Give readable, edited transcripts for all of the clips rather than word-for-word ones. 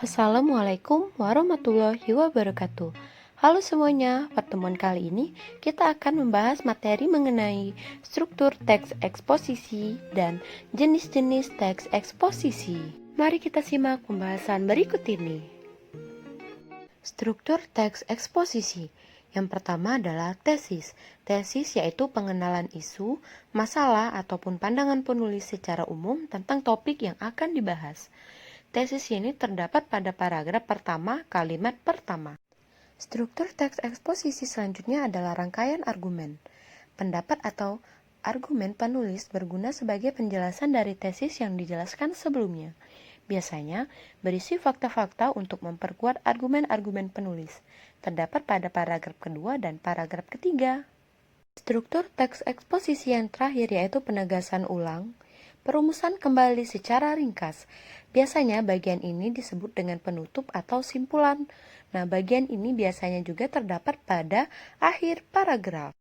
Assalamualaikum warahmatullahi wabarakatuh. Halo semuanya, pertemuan kali ini kita akan membahas materi mengenai struktur teks eksposisi dan jenis-jenis teks eksposisi. Mari kita simak pembahasan berikut ini. Struktur teks eksposisi. Yang pertama adalah tesis. Tesis yaitu pengenalan isu, masalah, ataupun pandangan penulis secara umum tentang topik yang akan dibahas. Tesis ini terdapat pada paragraf pertama, kalimat pertama. Struktur teks eksposisi selanjutnya adalah rangkaian argumen. Pendapat atau argumen penulis berguna sebagai penjelasan dari tesis yang dijelaskan sebelumnya. Biasanya berisi fakta-fakta untuk memperkuat argumen-argumen penulis. Terdapat pada paragraf kedua dan paragraf ketiga. Struktur teks eksposisi yang terakhir yaitu penegasan ulang. Perumusan kembali secara ringkas. Biasanya bagian ini disebut dengan penutup atau simpulan. Nah, bagian ini biasanya juga terdapat pada akhir paragraf.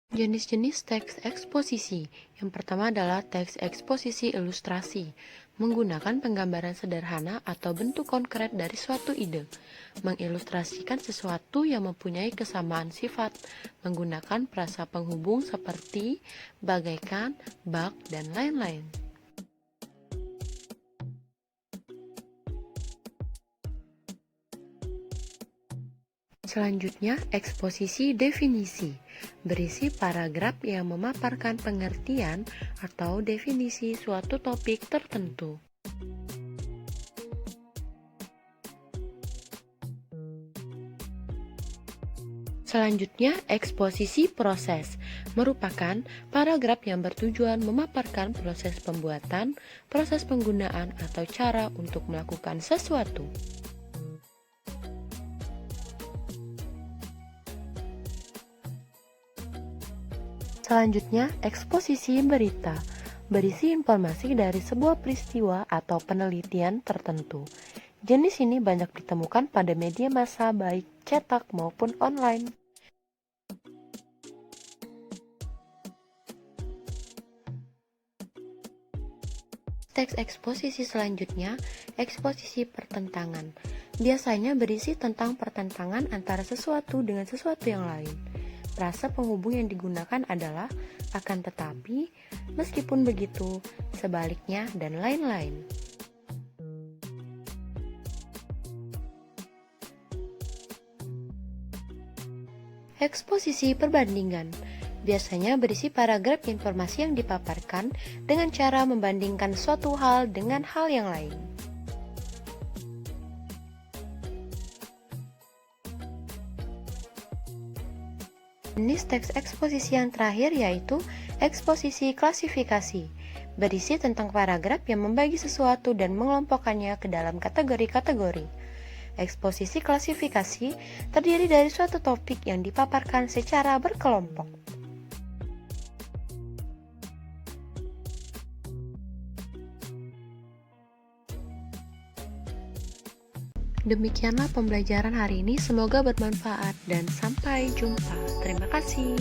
Jenis-jenis teks eksposisi. Yang pertama adalah teks eksposisi ilustrasi, menggunakan penggambaran sederhana atau bentuk konkret dari suatu ide, mengilustrasikan sesuatu yang mempunyai kesamaan sifat, menggunakan frasa penghubung seperti bagaikan, bak, dan lain-lain. Selanjutnya, eksposisi definisi. Berisi paragraf yang memaparkan pengertian atau definisi suatu topik tertentu. Selanjutnya, eksposisi proses merupakan paragraf yang bertujuan memaparkan proses pembuatan, proses penggunaan, atau cara untuk melakukan sesuatu. Selanjutnya, eksposisi berita berisi informasi dari sebuah peristiwa atau penelitian tertentu. Jenis ini banyak ditemukan pada media massa baik cetak maupun online. Teks eksposisi selanjutnya, eksposisi pertentangan. Biasanya berisi tentang pertentangan antara sesuatu dengan sesuatu yang lain. Frasa penghubung yang digunakan adalah akan tetapi, meskipun begitu, sebaliknya, dan lain-lain. Eksposisi perbandingan biasanya berisi paragraf informasi yang dipaparkan dengan cara membandingkan suatu hal dengan hal yang lain. Jenis teks eksposisi yang terakhir yaitu eksposisi klasifikasi, berisi tentang paragraf yang membagi sesuatu dan mengelompokkannya ke dalam kategori-kategori. Eksposisi klasifikasi terdiri dari suatu topik yang dipaparkan secara berkelompok. Demikianlah pembelajaran hari ini, semoga bermanfaat dan sampai jumpa. Terima kasih.